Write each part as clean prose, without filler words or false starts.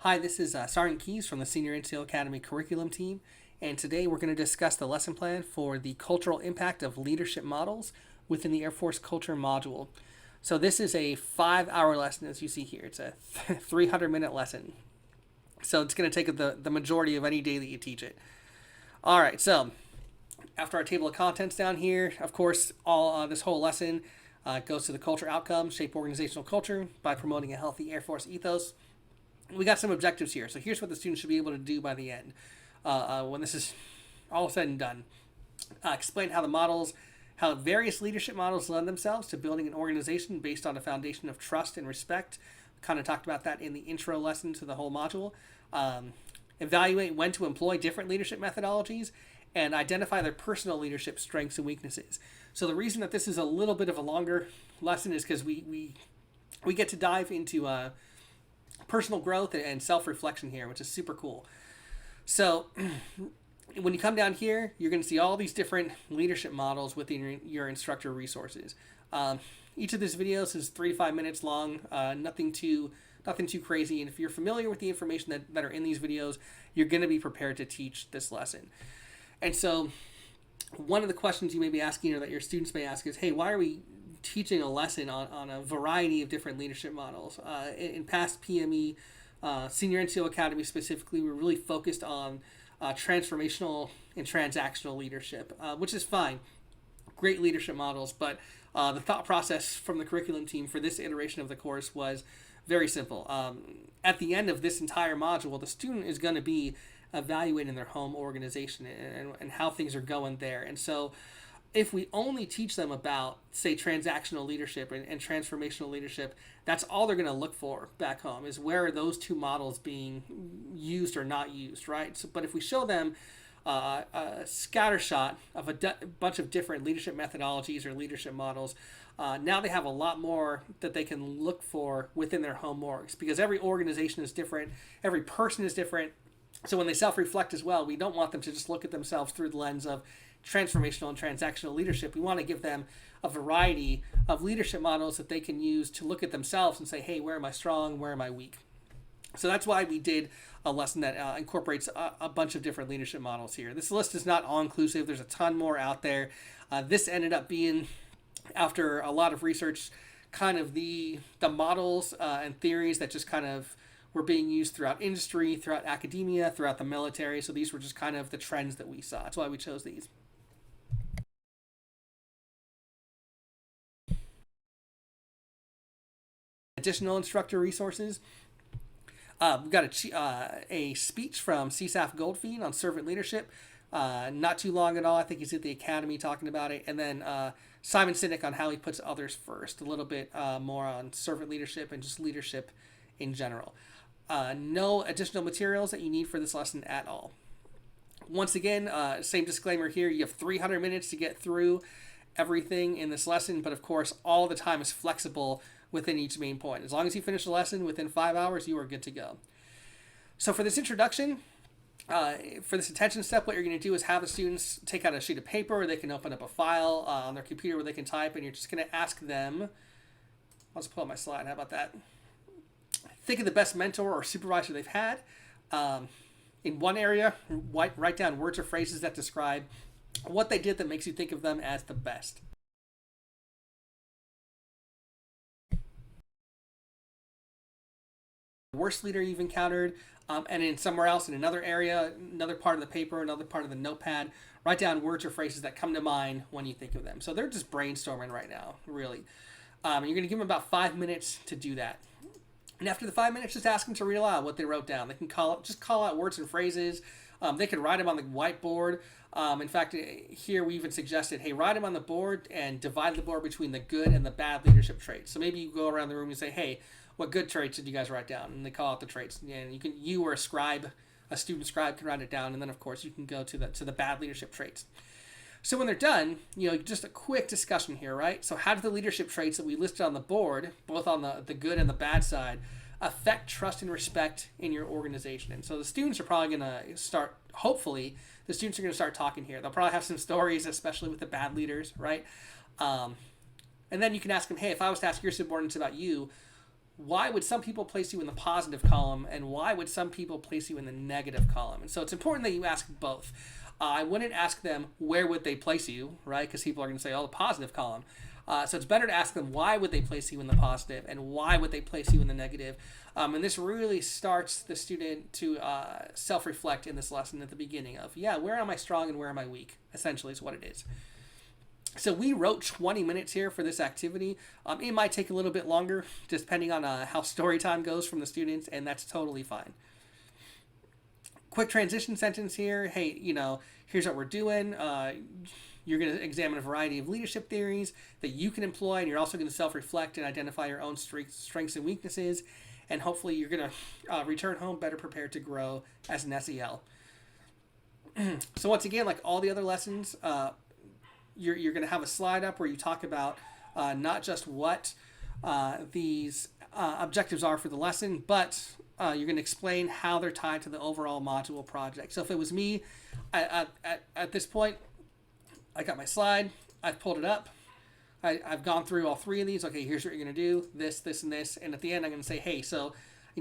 Hi, this is Sergeant Keys from the Senior NCO Academy curriculum team, and today we're going to discuss the lesson plan for the cultural impact of leadership models within the Air Force Culture module. So this is a 5-hour lesson, as you see here. It's a 300-minute lesson. So it's going to take the majority of any day that you teach it. All right, so after our table of contents down here, of course, all this whole lesson goes to the culture outcomes, shape organizational culture by promoting a healthy Air Force ethos. We got some objectives here. So here's what the students should be able to do by the end when this is all said and done. Explain how various leadership models lend themselves to building an organization based on a foundation of trust and respect. Kind of talked about that in the intro lesson to the whole module. Evaluate when to employ different leadership methodologies and identify their personal leadership strengths and weaknesses. So the reason that this is a little bit of a longer lesson is because we get to dive into personal growth and self-reflection here, which is super cool. So when you come down here, you're going to see all these different leadership models within your instructor resources. Each of these videos is 3 to 5 minutes long, nothing too crazy. And if you're familiar with the information that are in these videos, you're going to be prepared to teach this lesson. And so one of the questions you may be asking, or that your students may ask, is, hey, why are we teaching a lesson on a variety of different leadership models? In past PME, Senior NCO Academy specifically, we're really focused on transformational and transactional leadership, which is fine. Great leadership models, but the thought process from the curriculum team for this iteration of the course was very simple. At the end of this entire module, the student is going to be evaluating their home organization and how things are going there. And so if we only teach them about, say, transactional leadership and transformational leadership, that's all they're going to look for back home, is where are those two models being used or not used, right? So, but if we show them a scattershot of a bunch of different leadership methodologies or leadership models, now they have a lot more that they can look for within their home orgs, because every organization is different, every person is different. So when they self-reflect as well, we don't want them to just look at themselves through the lens of transformational and transactional leadership. We want to give them a variety of leadership models that they can use to look at themselves and say, hey, where am I strong? Where am I weak? So that's why we did a lesson that incorporates a bunch of different leadership models here. This list is not all-inclusive. There's a ton more out there. This ended up being, after a lot of research, kind of the models and theories that just kind of were being used throughout industry, throughout academia, throughout the military. So these were just kind of the trends that we saw. That's why we chose these. Additional instructor resources. We've got a speech from CSAF Goldfein on servant leadership. Not too long at all. I think he's at the academy talking about it. And then Simon Sinek on how he puts others first. A little bit more on servant leadership and just leadership in general. No additional materials that you need for this lesson at all. Once again, same disclaimer here. You have 300 minutes to get through everything in this lesson, but of course, all the time is flexible within each main point. As long as you finish the lesson within 5 hours, you are good to go. So for this introduction, for this attention step, what you're going to do is have the students take out a sheet of paper. They can open up a file on their computer where they can type, and you're just going to ask them, I'll just pull up my slide. How about that? Think of the best mentor or supervisor they've had. In one area, write down words or phrases that describe what they did that makes you think of them as the best. Worst leader you've encountered, and in somewhere else, in another area, another part of the paper, another part of the notepad, write down words or phrases that come to mind when you think of them. So they're just brainstorming right now, really. You're going to give them about 5 minutes to do that. And after the 5 minutes, just ask them to read aloud what they wrote down. They can call out words and phrases. They can write them on the whiteboard. In fact, here we even suggested, hey, write them on the board and divide the board between the good and the bad leadership traits. So maybe you go around the room and say, hey, what good traits did you guys write down? And they call out the traits. And you or a student scribe can write it down. And then, of course, you can go to the bad leadership traits. So when they're done, just a quick discussion here, right? So how do the leadership traits that we listed on the board, both on the good and the bad side, affect trust and respect in your organization? And so the students are probably going to start, hopefully, the students are going to start talking here. They'll probably have some stories, especially with the bad leaders, right? And then you can ask them, hey, if I was to ask your subordinates about you, why would some people place you in the positive column and why would some people place you in the negative column? And so it's important that you ask both. I wouldn't ask them where would they place you, right? Because people are going to say, oh, the positive column. So it's better to ask them why would they place you in the positive and why would they place you in the negative. And this really starts the student to self-reflect in this lesson at the beginning of, yeah, where am I strong and where am I weak, essentially is what it is. So we wrote 20 minutes here for this activity. It might take a little bit longer, just depending on how story time goes from the students, and that's totally fine. Quick transition sentence here. Hey, here's what we're doing. You're going to examine a variety of leadership theories that you can employ, and you're also going to self-reflect and identify your own strengths and weaknesses, and hopefully you're going to return home better prepared to grow as an SEL. So once again, like all the other lessons, you're going to have a slide up where you talk about not just what these objectives are for the lesson, but you're going to explain how they're tied to the overall module project. So if it was me, at this point, I got my slide, I've pulled it up, I've gone through all three of these. Okay, here's what you're going to do, this, this, and this. And at the end, I'm going to say, hey, so,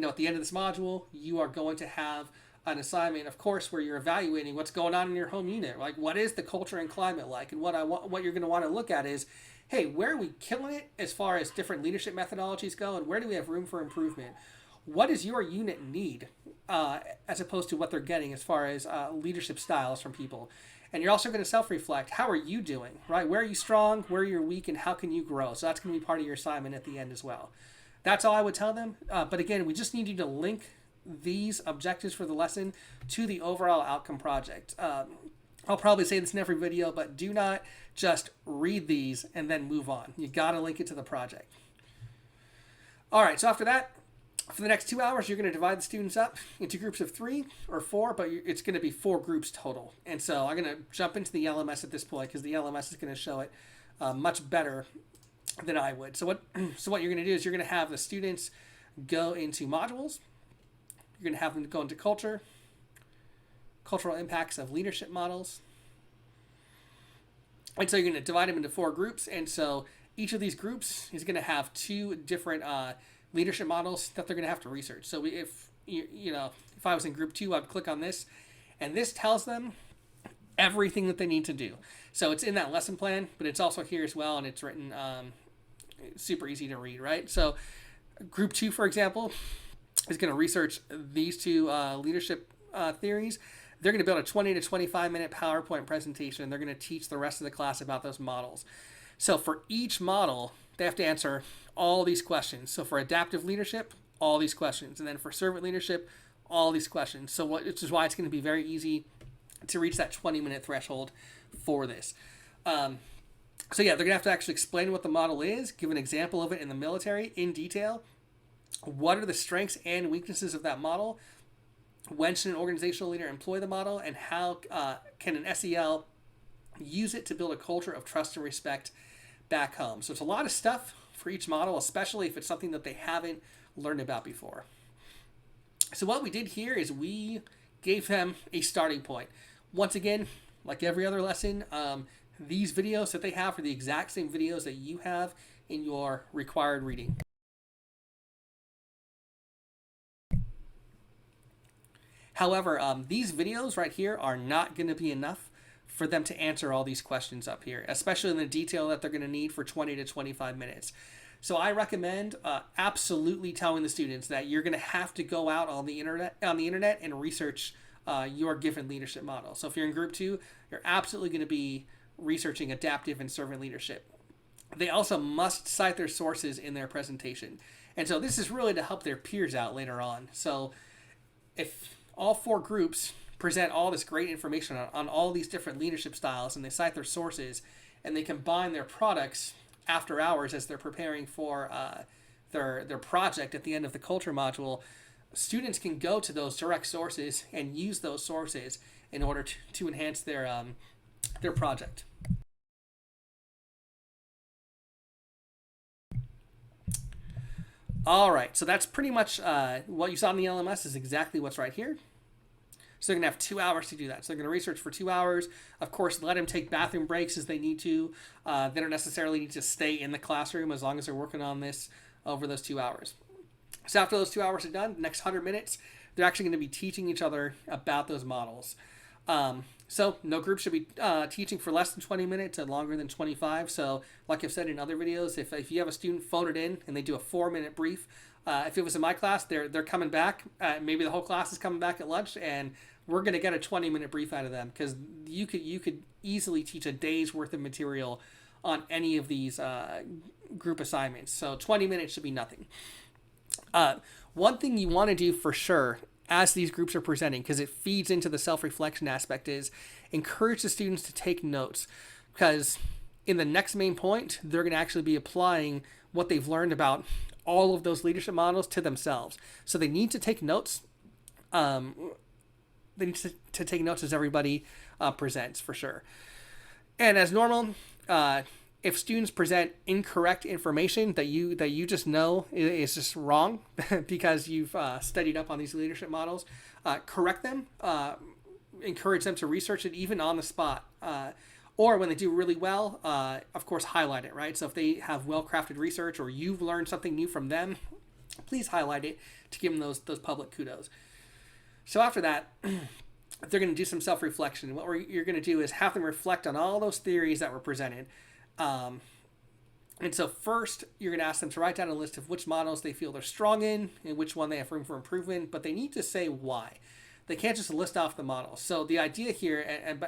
at the end of this module, you are going to have an assignment, of course, where you're evaluating what's going on in your home unit. Like, what is the culture and climate like? And what you're going to want to look at is, hey, where are we killing it as far as different leadership methodologies go, and where do we have room for improvement? What does your unit need as opposed to what they're getting as far as leadership styles from people? And you're also going to self-reflect. How are you doing, right? Where are you strong? Where are you weak? And how can you grow? So that's going to be part of your assignment at the end as well. That's all I would tell them. But again, we just need you to link these objectives for the lesson to the overall outcome project. I'll probably say this in every video, but do not just read these and then move on. You got to link it to the project. All right, so after that, for the next 2 hours, you're going to divide the students up into groups of 3 or 4, but it's going to be 4 groups total. And so I'm going to jump into the LMS at this point because the LMS is going to show it much better than I would. So what you're going to do is you're going to have the students go into modules. You're going to have them go into cultural impacts of leadership models. And so you're going to divide them into 4 groups. And so each of these groups is going to have 2 different leadership models that they're going to have to research. So if I was in group 2, I'd click on this, and this tells them everything that they need to do. So it's in that lesson plan, but it's also here as well, and it's written super easy to read, right? So group 2, for example, is going to research these 2 leadership theories. They're going to build a 20 to 25 minute PowerPoint presentation. They're going to teach the rest of the class about those models. So for each model, they have to answer all these questions. So for adaptive leadership, all these questions. And then for servant leadership, all these questions. So which is why it's going to be very easy to reach that 20-minute threshold for this. So yeah, they're going to have to actually explain what the model is, give an example of it in the military in detail. What are the strengths and weaknesses of that model? When should an organizational leader employ the model? And how can an SEL use it to build a culture of trust and respect back home? So it's a lot of stuff for each model, especially if it's something that they haven't learned about before. So what we did here is we gave them a starting point. Once again, like every other lesson, these videos that they have are the exact same videos that you have in your required reading. However, these videos right here are not going to be enough for them to answer all these questions up here, especially in the detail that they're going to need for 20 to 25 minutes. So I recommend absolutely telling the students that you're going to have to go out on the internet and research your given leadership model. So if you're in group 2, you're absolutely going to be researching adaptive and servant leadership. They also must cite their sources in their presentation. And so this is really to help their peers out later on. So if all 4 groups present all this great information on all these different leadership styles, and they cite their sources, and they combine their products after hours as they're preparing for their project at the end of the culture module, students can go to those direct sources and use those sources in order to enhance their project. All right, so that's pretty much what you saw in the LMS is exactly what's right here. So they're going to have 2 hours to do that. So they're going to research for 2 hours. Of course, let them take bathroom breaks as they need to. They don't necessarily need to stay in the classroom as long as they're working on this over those 2 hours. So after those 2 hours are done, the next 100 minutes, they're actually going to be teaching each other about those models. So no group should be teaching for less than 20 minutes and longer than 25. So like I've said in other videos, if you have a student phone it in and they do a 4-minute brief, if it was in my class, they're coming back. Maybe the whole class is coming back at lunch, and we're going to get a 20-minute brief out of them, because you could easily teach a day's worth of material on any of these group assignments. So 20 minutes should be nothing. One thing you want to do for sure as these groups are presenting, because it feeds into the self-reflection aspect, is encourage the students to take notes, because in the next main point, they're going to actually be applying what they've learned about all of those leadership models to themselves. So they need to take notes. They need to take notes as everybody presents, for sure. And as normal, if students present incorrect information that you just know is just wrong because you've studied up on these leadership models, correct them. Encourage them to research it even on the spot. Or when they do really well, of course, highlight it, right? So if they have well-crafted research or you've learned something new from them, please highlight it to give them those public kudos. So after that, they're going to do some self-reflection. And what you're going to do is have them reflect on all those theories that were presented. And so first, you're going to ask them to write down a list of which models they feel they're strong in and which one they have room for improvement, but they need to say why. They can't just list off the models. So the idea here and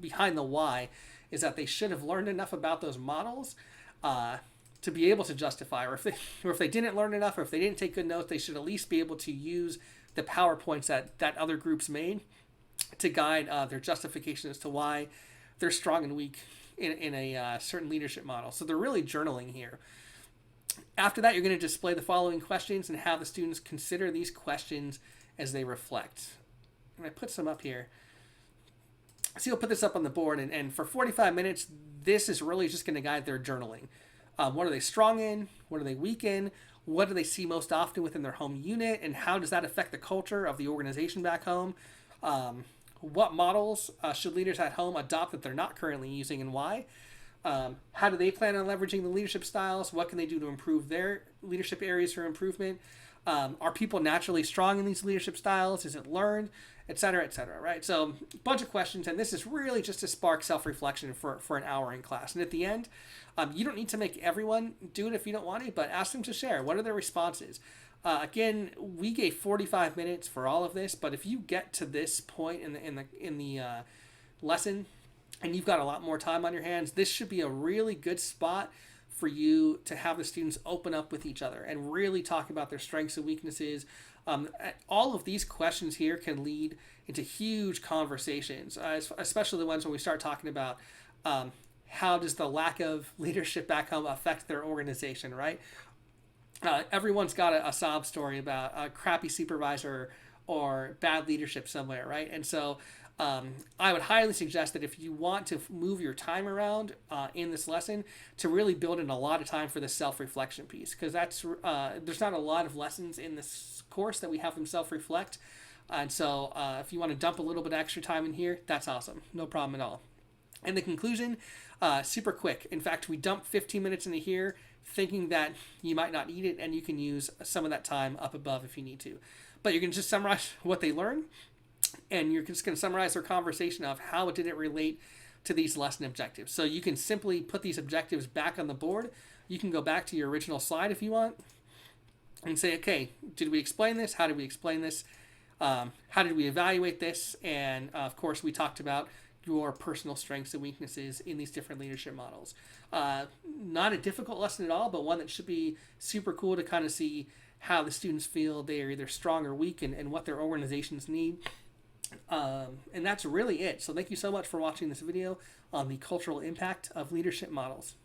behind the why is that they should have learned enough about those models to be able to justify, or if they didn't learn enough, or if they didn't take good notes, they should at least be able to use the PowerPoints that other groups made to guide their justification as to why they're strong and weak in a certain leadership model. So they're really journaling here. After that, you're going to display the following questions and have the students consider these questions as they reflect. And I put some up here. So you'll put this up on the board, and for 45 minutes, this is really just going to guide their journaling. What are they strong in? What are they weak in? What do they see most often within their home unit? And how does that affect the culture of the organization back home? What models should leaders at home adopt that they're not currently using, and why? How do they plan on leveraging the leadership styles? What can they do to improve their leadership areas for improvement? Are people naturally strong in these leadership styles? Is it learned? Et cetera, right? So a bunch of questions, and this is really just to spark self-reflection for an hour in class. And at the end, you don't need to make everyone do it if you don't want to, but ask them to share. What are their responses? Again, we gave 45 minutes for all of this, but if you get to this point in the lesson and you've got a lot more time on your hands, this should be a really good spot for you to have the students open up with each other and really talk about their strengths and weaknesses. All of these questions here can lead into huge conversations, especially the ones when we start talking about how does the lack of leadership back home affect their organization, right? Everyone's got a sob story about a crappy supervisor or bad leadership somewhere, right? And so I would highly suggest that if you want to move your time around in this lesson, to really build in a lot of time for the self-reflection piece, because that's there's not a lot of lessons in this course that we have them self-reflect. And so if you want to dump a little bit of extra time in here, that's awesome. No problem at all. And the conclusion, super quick. In fact, we dumped 15 minutes into here thinking that you might not need it, and you can use some of that time up above if you need to. But you're going to just summarize what they learned, and you're just going to summarize their conversation of how did it relate to these lesson objectives. So you can simply put these objectives back on the board. You can go back to your original slide if you want and say, okay, did we explain this? How did we explain this? How did we evaluate this? And of course, we talked about your personal strengths and weaknesses in these different leadership models. Not a difficult lesson at all, but one that should be super cool to kind of see how the students feel they're either strong or weak, and what their organizations need. And that's really it. So thank you so much for watching this video on the cultural impact of leadership models.